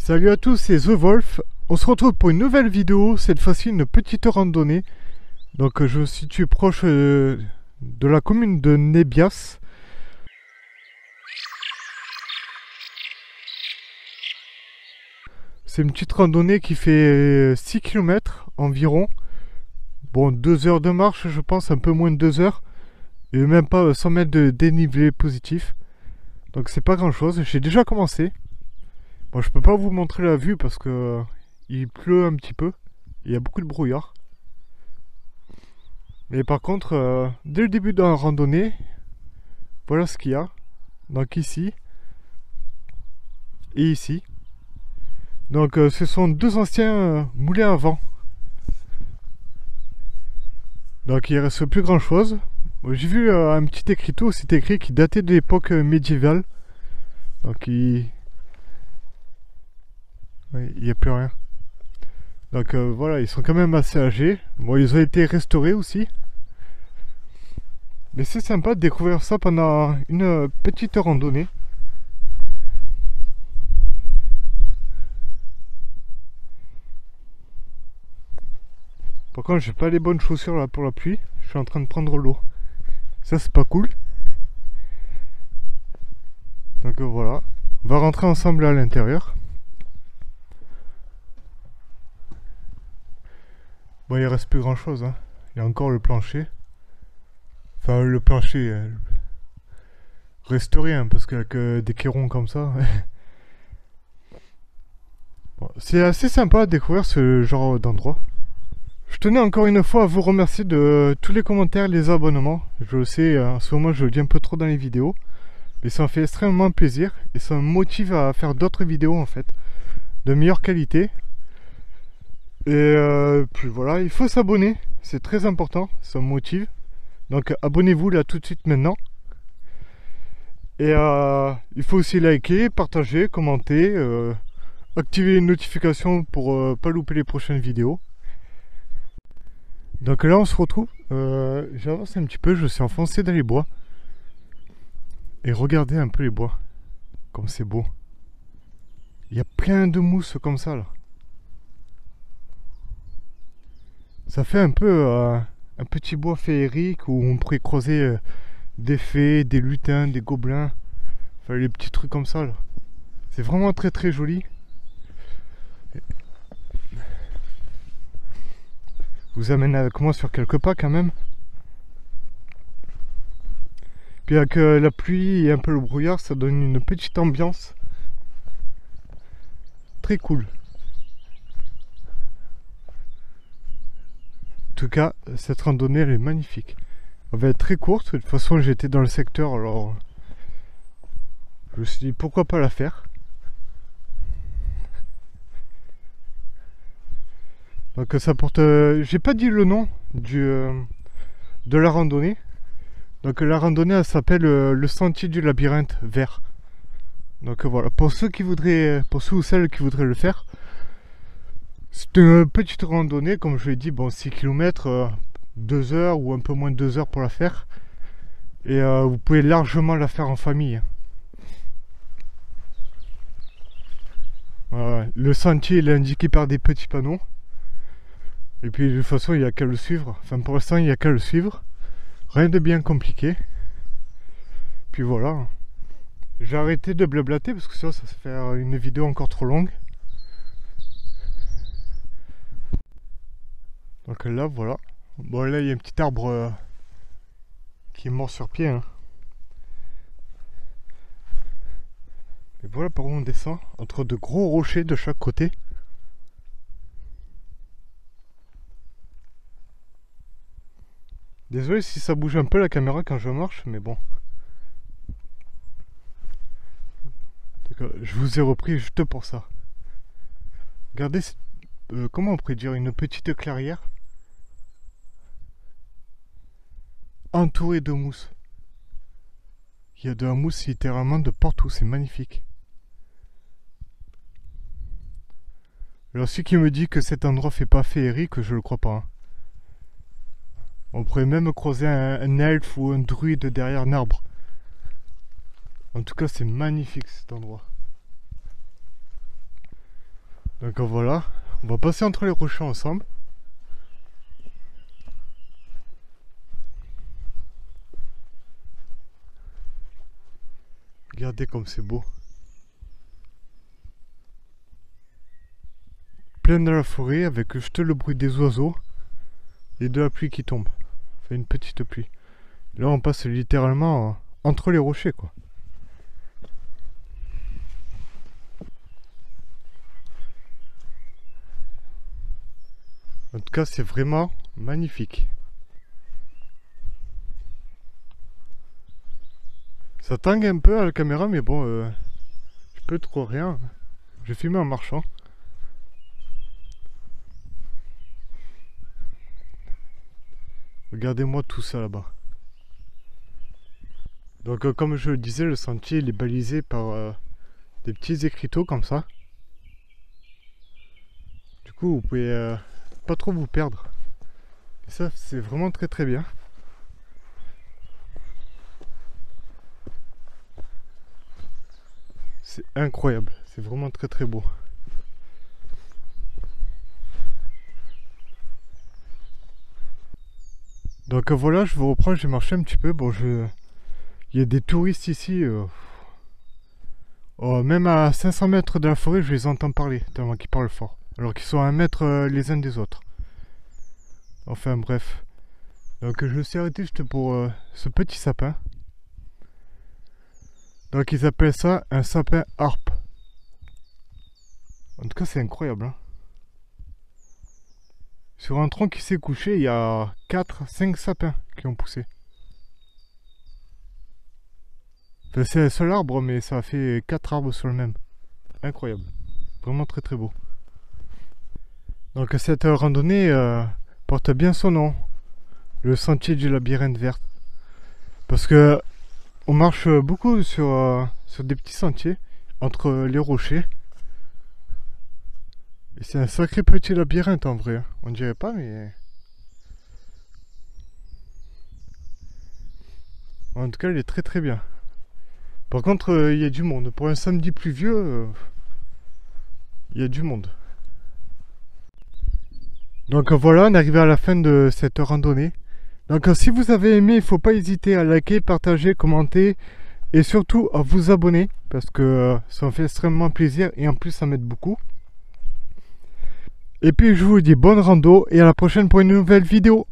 Salut à tous, c'est The Wolf. On se retrouve pour une nouvelle vidéo, cette fois-ci une petite randonnée. Donc je me situe proche de la commune de Nébias. C'est une petite randonnée qui fait 6 km environ. Bon, 2 heures de marche, je pense, un peu moins de 2 heures. Et même pas 100 mètres de dénivelé positif. Donc c'est pas grand chose, j'ai déjà commencé. Bon, je peux pas vous montrer la vue parce que il pleut un petit peu. Il y a beaucoup de brouillard. Mais par contre, dès le début de la randonnée, voilà ce qu'il y a. Donc ici et ici. Donc ce sont deux anciens moulins à vent. Donc il reste plus grand chose. J'ai vu un petit écriteau, c'est écrit qui datait de l'époque médiévale. Donc il n'y a plus rien. Donc voilà, ils sont quand même assez âgés. Bon, ils ont été restaurés aussi. Mais c'est sympa de découvrir ça pendant une petite randonnée. Par contre, j'ai pas les bonnes chaussures là pour la pluie. Je suis en train de prendre l'eau. Ça, c'est pas cool. Donc voilà. On va rentrer ensemble à l'intérieur. Bon, il reste plus grand chose, hein. Il y a encore le plancher. Enfin, le plancher restauré, hein, parce qu'avec des cairons comme ça. Bon, c'est assez sympa de découvrir ce genre d'endroit. Je tenais encore une fois à vous remercier de tous les commentaires, les abonnements. Je le sais, en ce moment, je le dis un peu trop dans les vidéos. Mais ça me fait extrêmement plaisir. Et ça me motive à faire d'autres vidéos, en fait. De meilleure qualité. Et puis voilà, il faut s'abonner. C'est très important, ça me motive. Donc abonnez-vous là tout de suite maintenant. Et il faut aussi liker, partager, commenter, activer les notifications pour pas louper les prochaines vidéos. Donc là on se retrouve, j'avance un petit peu, je suis enfoncé dans les bois. Et regardez un peu les bois, comme c'est beau. Il y a plein de mousse comme ça là. Ça fait un peu un petit bois féerique où on pourrait croiser des fées, des lutins, des gobelins. Enfin les petits trucs comme ça là. C'est vraiment très très joli. Je vous amène avec moi sur quelques pas quand même. Puis avec la pluie et un peu le brouillard, ça donne une petite ambiance. Très cool. En tout cas, cette randonnée elle est magnifique. Elle va être très courte. De toute façon, j'étais dans le secteur, alors je me suis dit pourquoi pas la faire. Donc ça porte. J'ai pas dit le nom de la randonnée. Donc la randonnée elle s'appelle le sentier du labyrinthe vert. Donc voilà, pour ceux ou celles qui voudraient le faire. C'est une petite randonnée, comme je l'ai dit, bon 6 km, 2 heures ou un peu moins de 2 heures pour la faire. Et vous pouvez largement la faire en famille. Le sentier il est indiqué par des petits panneaux. Et puis de toute façon il n'y a qu'à le suivre. Enfin pour l'instant il n'y a qu'à le suivre. Rien de bien compliqué. Puis voilà. J'ai arrêté de blablater parce que sinon ça se fait une vidéo encore trop longue. Donc là voilà. Bon là il y a un petit arbre qui est mort sur pied. Hein. Et voilà par où on descend. Entre de gros rochers de chaque côté. Désolé si ça bouge un peu la caméra quand je marche, mais bon. Je vous ai repris juste pour ça. Regardez, comment on pourrait dire, une petite clairière entourée de mousse. Il y a de la mousse littéralement de partout, c'est magnifique. Alors celui qui me dit que cet endroit fait pas féerique, je le crois pas. Hein. On pourrait même croiser un elfe ou un druide derrière un arbre. En tout cas, c'est magnifique cet endroit. Donc voilà, on va passer entre les rochers ensemble. Regardez comme c'est beau. Plein de la forêt avec juste le bruit des oiseaux et de la pluie qui tombe. Enfin une petite pluie. Là on passe littéralement entre les rochers quoi. En tout cas c'est vraiment magnifique. Ça tangue un peu à la caméra mais bon je peux trop rien. Je filme en marchant. Regardez-moi tout ça là-bas. Donc comme je le disais, le sentier il est balisé par des petits écriteaux comme ça. Du coup vous pouvez pas trop vous perdre. Et ça c'est vraiment très très bien. C'est incroyable, c'est vraiment très très beau. Donc voilà, je vous reprends, j'ai marché un petit peu. Bon, il y a des touristes ici. Oh, même à 500 mètres de la forêt, je les entends parler, tellement qu'ils parlent fort. Alors qu'ils sont à 1 mètre les uns des autres. Enfin bref. Donc je me suis arrêté juste pour ce petit sapin. Donc ils appellent ça un sapin harpe. En tout cas c'est incroyable. Hein. Sur un tronc qui s'est couché, il y a 4-5 sapins qui ont poussé. Enfin, c'est un seul arbre, mais ça a fait 4 arbres sur le même. Incroyable. Vraiment très très beau. Donc cette randonnée porte bien son nom. Le sentier du labyrinthe vert. Parce que on marche beaucoup sur des petits sentiers entre les rochers. Et c'est un sacré petit labyrinthe en vrai. On dirait pas, mais... En tout cas, il est très très bien. Par contre, il y a du monde. Pour un samedi pluvieux, il y a du monde. Donc voilà, on est arrivé à la fin de cette randonnée. Donc si vous avez aimé, il ne faut pas hésiter à liker, partager, commenter et surtout à vous abonner parce que ça me fait extrêmement plaisir et en plus ça m'aide beaucoup. Et puis je vous dis bonne rando et à la prochaine pour une nouvelle vidéo.